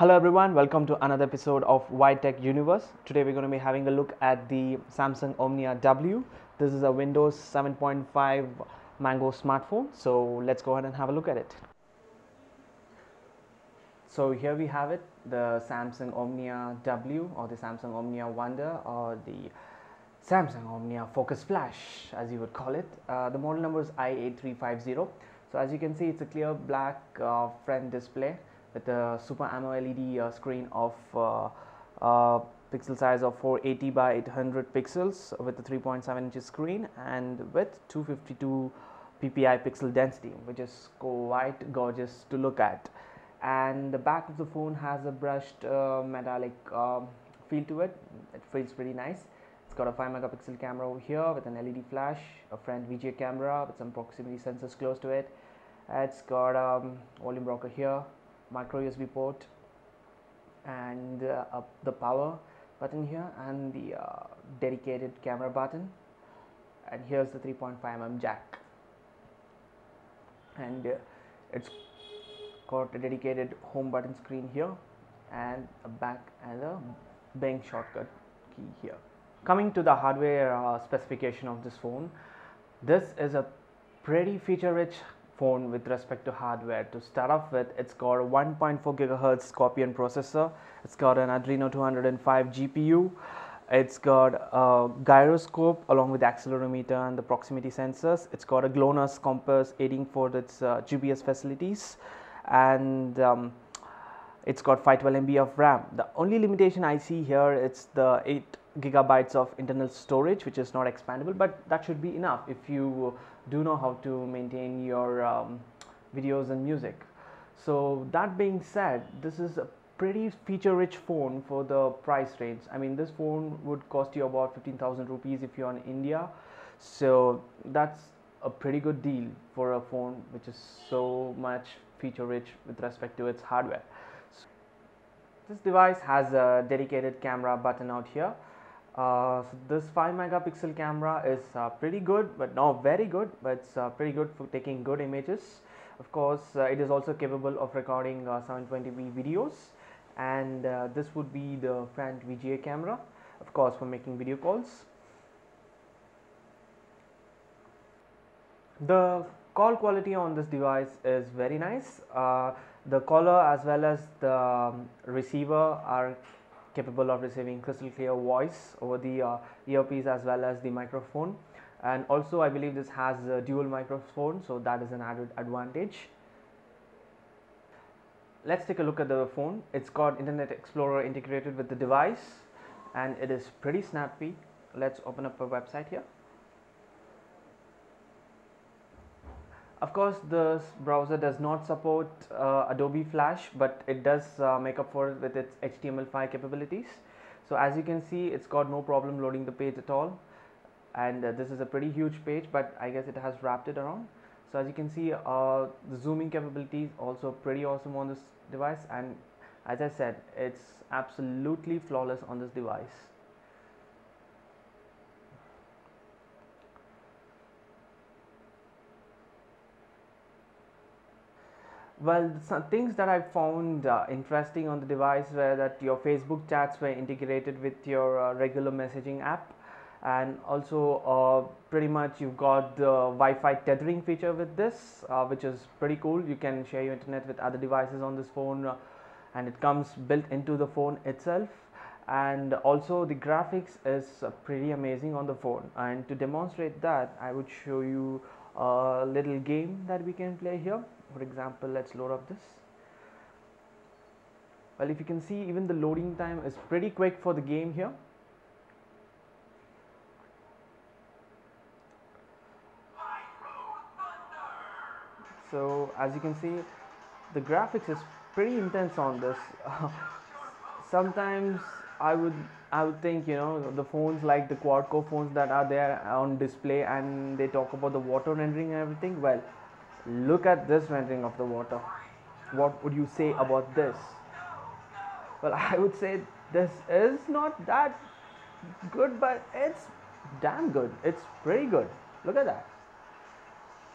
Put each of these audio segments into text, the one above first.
Hello everyone, welcome to another episode of Tech Universe. Today we're going to be having a look at the Samsung Omnia W. This is a Windows 7.5 Mango smartphone. So let's go ahead and have a look at it. So here we have it, the Samsung Omnia W, or the Samsung Omnia Wonder, or the Samsung Omnia Focus Flash as you would call it. The model number is i8350. So as you can see, it's a clear black front display with a Super AMOLED screen of pixel size of 480 by 800 pixels with a 3.7 inches screen and with 252 ppi pixel density, which is quite gorgeous to look at. And the back of the phone has a brushed metallic feel to it. It feels pretty nice. It's got a 5 megapixel camera over here with an LED flash, a front VGA camera with some proximity sensors close to it. It's got a volume rocker here, micro USB port, and the power button here, and the dedicated camera button. And here's the 3.5mm jack, and it's got a dedicated home button screen here, and a back and a Bing shortcut key here. Coming to the hardware specification of this phone, this is a pretty feature-rich phone with respect to hardware. To start off with, it's got a 1.4 GHz Scorpion processor. It's got an Adreno 205 GPU. It's got a gyroscope along with the accelerometer and the proximity sensors. It's got a GLONASS compass aiding for its GPS facilities, and it's got 512 MB of RAM. The only limitation I see here is the 8 gigabytes of internal storage, which is not expandable, but that should be enough if you do know how to maintain your videos and music. So that being said, this is a pretty feature rich phone for the price range. I mean, this phone would cost you about 15,000 rupees if you're in India, so that's a pretty good deal for a phone which is so much feature rich with respect to its hardware. So this device has a dedicated camera button out here. So this 5 megapixel camera is pretty good, but not very good, but it's pretty good for taking good images. Of course, it is also capable of recording 720p videos, and this would be the front VGA camera, of course, for making video calls. The call quality on this device is very nice. The caller as well as the receiver are capable of receiving crystal clear voice over the earpiece as well as the microphone, and also I believe this has a dual microphone, so that is an added advantage. Let's take a look at the phone. It's got Internet Explorer integrated with the device, and it is pretty snappy. Let's open up a website here. Of course, this browser does not support Adobe Flash, but it does make up for it with its HTML5 capabilities. So as you can see, it's got no problem loading the page at all, and this is a pretty huge page, but I guess it has wrapped it around. So as you can see, the zooming capabilities also pretty awesome on this device, and as I said, it's absolutely flawless on this device. Well, some things that I found interesting on the device were that your Facebook chats were integrated with your regular messaging app, and also pretty much you've got the Wi-Fi tethering feature with this, which is pretty cool. You can share your internet with other devices on this phone, and it comes built into the phone itself. And also the graphics is pretty amazing on the phone, and to demonstrate that, I would show you a little game that we can play here. For example, let's load up this. Well, if you can see, even the loading time is pretty quick for the game here. So as you can see, the graphics is pretty intense on this. Sometimes I would think, you know, the phones like the quad-core phones that are there on display and they talk about the water rendering and everything. Well, look at this rendering of the water. What would you say about this? Well, I would say this is not that good, but it's damn good. It's pretty good. Look at that.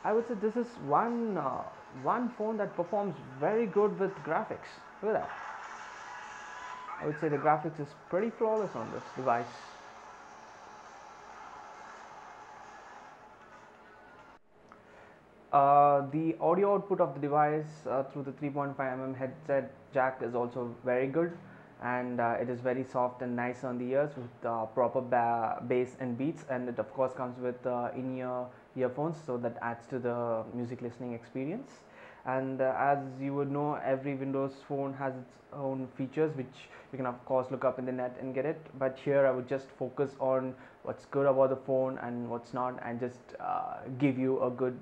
I would say this is one phone that performs very good with graphics. Look at that. I would say the graphics is pretty flawless on this device. The audio output of the device through the 3.5 mm headset jack is also very good, and it is very soft and nice on the ears with proper bass and beats, and it of course comes with in-ear earphones, so that adds to the music listening experience. And as you would know, every Windows phone has its own features which you can of course look up in the net and get it, but here I would just focus on what's good about the phone and what's not, and just give you a good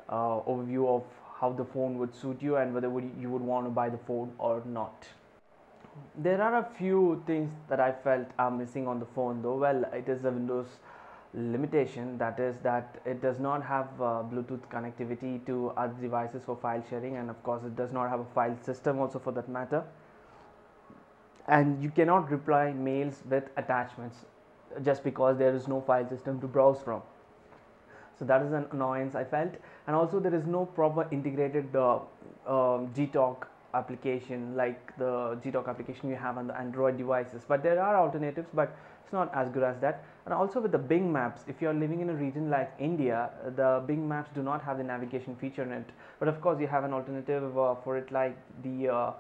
overview of how the phone would suit you and whether you would want to buy the phone or not. There are a few things that I felt are missing on the phone though. Well, it is a Windows limitation, that is that it does not have Bluetooth connectivity to other devices for file sharing, and of course it does not have a file system also for that matter, and you cannot reply mails with attachments just because there is no file system to browse from. So that is an annoyance I felt, and also there is no proper integrated Gtalk application like the Gtalk application you have on the Android devices. But there are alternatives, but it's not as good as that. And also with the Bing Maps, if you are living in a region like India, the Bing Maps do not have the navigation feature in it. But of course you have an alternative for it, like the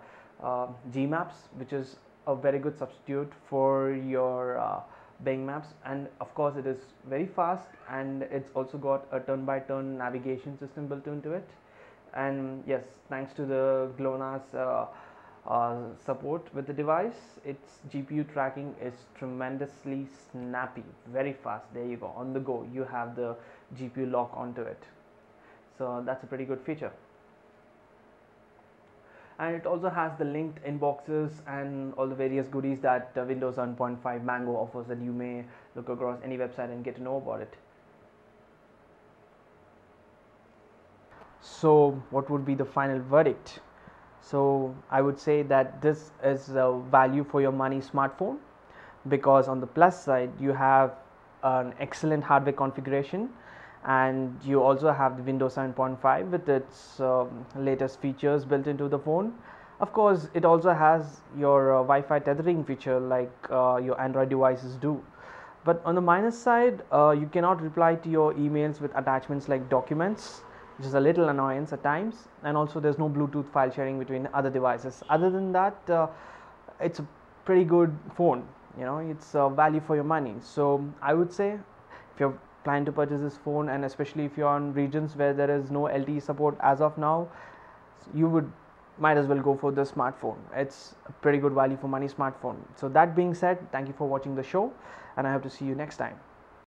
Gmaps, which is a very good substitute for your Bing Maps, and of course it is very fast, and it's also got a turn-by-turn navigation system built into it. And yes, thanks to the GLONASS support with the device, its GPU tracking is tremendously snappy, very fast. There you go, on the go you have the GPU lock onto it, so that's a pretty good feature. And it also has the linked inboxes and all the various goodies that Windows 7.5 Mango offers, that you may look across any website and get to know about it. So what would be the final verdict? So I would say that this is a value for your money smartphone, because on the plus side you have an excellent hardware configuration, and you also have the Windows 7.5 with its latest features built into the phone. Of course it also has your Wi-Fi tethering feature like your Android devices do. But on the minus side, you cannot reply to your emails with attachments like documents, which is a little annoyance at times, and also there's no Bluetooth file sharing between other devices. Other than that, it's a pretty good phone, you know, it's value for your money. So I would say if you're planning to purchase this phone, and especially if you're on regions where there is no LTE support as of now, you might as well go for the smartphone. It's a pretty good value for money smartphone. So that being said, thank you for watching the show, and I hope to see you next time.